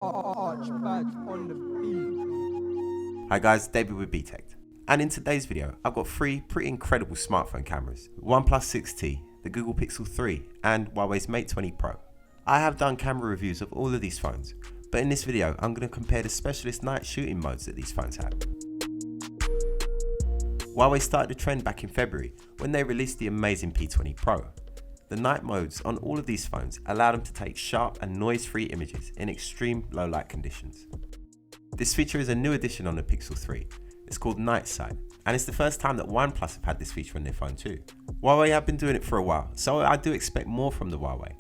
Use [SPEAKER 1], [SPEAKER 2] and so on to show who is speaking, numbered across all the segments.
[SPEAKER 1] Hi guys, David with Btekt, and in today's video I've got three pretty incredible smartphone cameras: OnePlus 6T, the Google Pixel 3 and Huawei's Mate 20 Pro. I have done camera reviews of all of these phones, but in this video I'm going to compare the specialist night shooting modes that these phones have. Huawei started the trend back in February when they released the amazing P20 Pro. The night modes on all of these phones allow them to take sharp and noise-free images in extreme low light conditions. This feature is a new addition on the Pixel 3. It's called Night Sight, and it's the first time that OnePlus have had this feature on their phone too. Huawei have been doing it for a while, so I do expect more from the Huawei.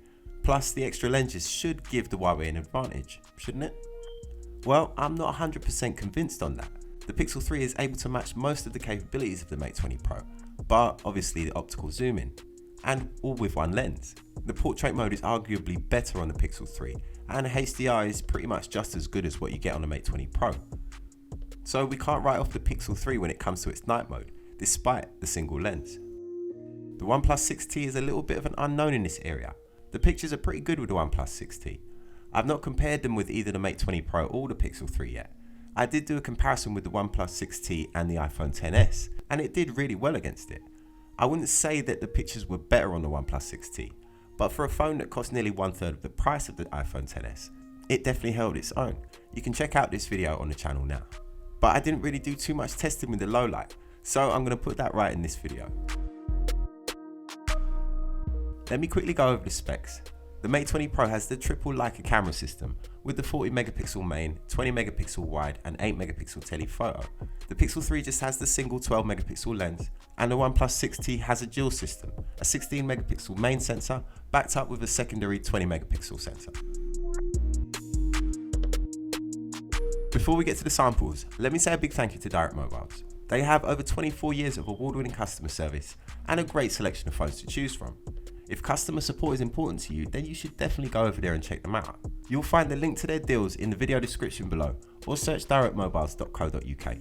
[SPEAKER 1] Plus, the extra lenses should give the Huawei an advantage, shouldn't it? Well, I'm not 100% convinced on that. The Pixel 3 is able to match most of the capabilities of the Mate 20 Pro, but obviously the optical zoom in, and all with one lens. The portrait mode is arguably better on the Pixel 3, and HDR is pretty much just as good as what you get on the Mate 20 Pro. So we can't write off the Pixel 3 when it comes to its night mode, despite the single lens. The OnePlus 6T is a little bit of an unknown in this area. The pictures are pretty good with the OnePlus 6T. I've not compared them with either the Mate 20 Pro or the Pixel 3 yet. I did do a comparison with the OnePlus 6T and the iPhone XS, and it did really well against it. I wouldn't say that the pictures were better on the OnePlus 6T, but for a phone that cost nearly 1/3 of the price of the iPhone XS, it definitely held its own. You can check out this video on the channel now. But I didn't really do too much testing with the low light, so I'm going to put that right in this video. Let me quickly go over the specs. The Mate 20 Pro has the triple Leica camera system with the 40 megapixel main, 20 megapixel wide and 8 megapixel telephoto. The Pixel 3 just has the single 12 megapixel lens, and the OnePlus 6T has a dual system, a 16 megapixel main sensor backed up with a secondary 20 megapixel sensor. Before we get to the samples, let me say a big thank you to Direct Mobiles. They have over 24 years of award-winning customer service and a great selection of phones to choose from. If customer support is important to you, then you should definitely go over there and check them out. You'll find the link to their deals in the video description below, or search directmobiles.co.uk.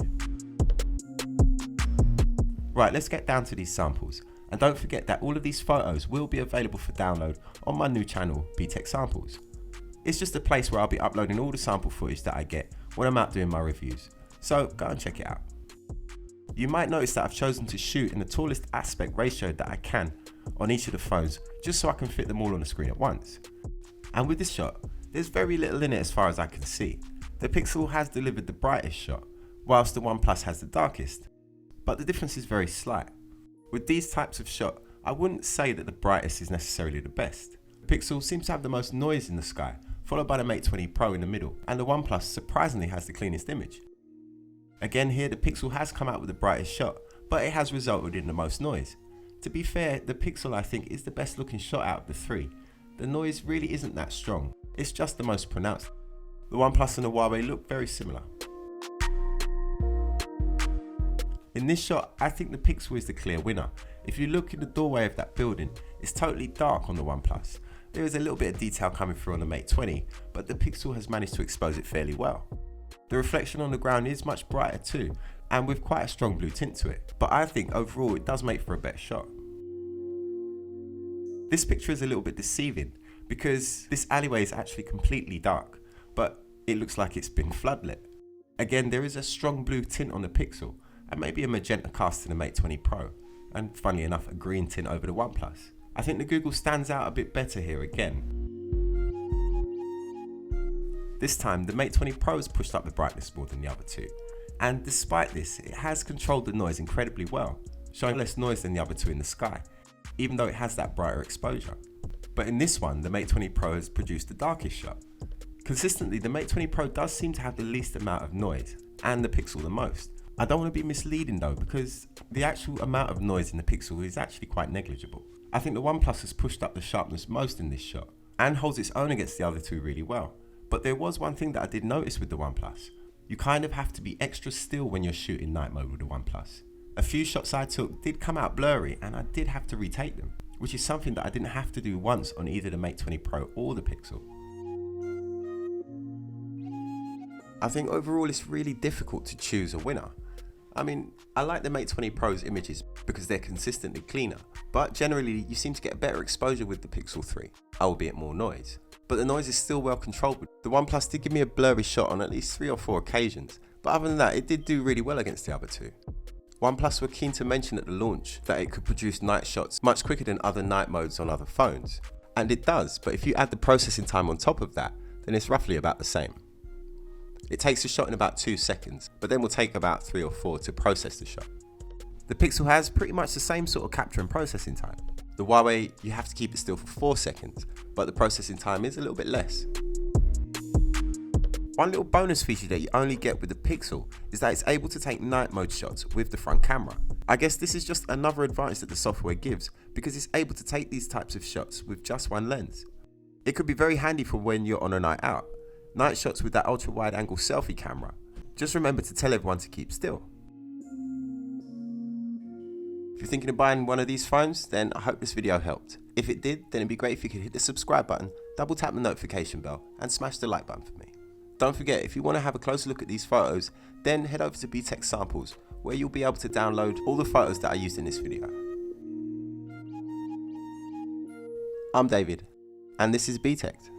[SPEAKER 1] Right, let's get down to these samples. And don't forget that all of these photos will be available for download on my new channel, Btekt Samples. It's just a place where I'll be uploading all the sample footage that I get when I'm out doing my reviews, so go and check it out. You might notice that I've chosen to shoot in the tallest aspect ratio that I can on each of the phones, just so I can fit them all on the screen at once. And with this shot, there's very little in it as far as I can see. The Pixel has delivered the brightest shot, whilst the OnePlus has the darkest, but the difference is very slight. With these types of shot, I wouldn't say that the brightest is necessarily the best. The Pixel seems to have the most noise in the sky, followed by the Mate 20 Pro in the middle, and the OnePlus surprisingly has the cleanest image. Again here, the Pixel has come out with the brightest shot, but it has resulted in the most noise. To be fair, the Pixel I think is the best looking shot out of the three. The noise really isn't that strong, it's just the most pronounced. The OnePlus and the Huawei look very similar. In this shot, I think the Pixel is the clear winner. If you look in the doorway of that building, it's totally dark on the OnePlus. There is a little bit of detail coming through on the Mate 20, but the Pixel has managed to expose it fairly well. The reflection on the ground is much brighter too, and with quite a strong blue tint to it, but I think overall it does make for a better shot. This picture is a little bit deceiving because this alleyway is actually completely dark, but it looks like it's been floodlit. Again, there is a strong blue tint on the Pixel, and maybe a magenta cast in the Mate 20 Pro, and funnily enough a green tint over the OnePlus. I think the Google stands out a bit better here again. This time, the Mate 20 Pro has pushed up the brightness more than the other two, and despite this, it has controlled the noise incredibly well, showing less noise than the other two in the sky, even though it has that brighter exposure. But in this one, the Mate 20 Pro has produced the darkest shot. Consistently, the Mate 20 Pro does seem to have the least amount of noise, and the Pixel the most. I don't want to be misleading though, because the actual amount of noise in the Pixel is actually quite negligible. I think the OnePlus has pushed up the sharpness most in this shot, and holds its own against the other two really well. But there was one thing that I did notice with the OnePlus. You kind of have to be extra still when you're shooting night mode with the OnePlus. A few shots I took did come out blurry, and I did have to retake them, which is something that I didn't have to do once on either the Mate 20 Pro or the Pixel. I think overall it's really difficult to choose a winner. I mean, I like the Mate 20 Pro's images because they're consistently cleaner, but generally you seem to get a better exposure with the Pixel 3, albeit more noise. but the noise is still well controlled. The OnePlus did give me a blurry shot on at least 3 or 4 occasions, but other than that, it did do really well against the other two. OnePlus were keen to mention at the launch that it could produce night shots much quicker than other night modes on other phones. And it does, but if you add the processing time on top of that, then it's roughly about the same. It takes a shot in about 2 seconds, but then will take about 3 or 4 to process the shot. The Pixel has pretty much the same sort of capture and processing time. The Huawei, you have to keep it still for 4 seconds, but the processing time is a little bit less. One little bonus feature that you only get with the Pixel is that it's able to take night mode shots with the front camera. I guess this is just another advantage that the software gives because it's able to take these types of shots with just one lens. It could be very handy for when you're on a night out. Night shots with that ultra wide angle selfie camera. Just remember to tell everyone to keep still. If you're thinking of buying one of these phones, then I hope this video helped. If it did, then it'd be great if you could hit the subscribe button, double tap the notification bell, and smash the like button for me. Don't forget, if you want to have a closer look at these photos, then head over to Btekt Samples, where you'll be able to download all the photos that I used in this video. I'm David, and this is Btekt.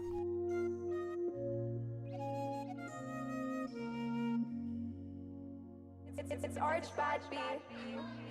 [SPEAKER 2] It's Archie Ginsburgh.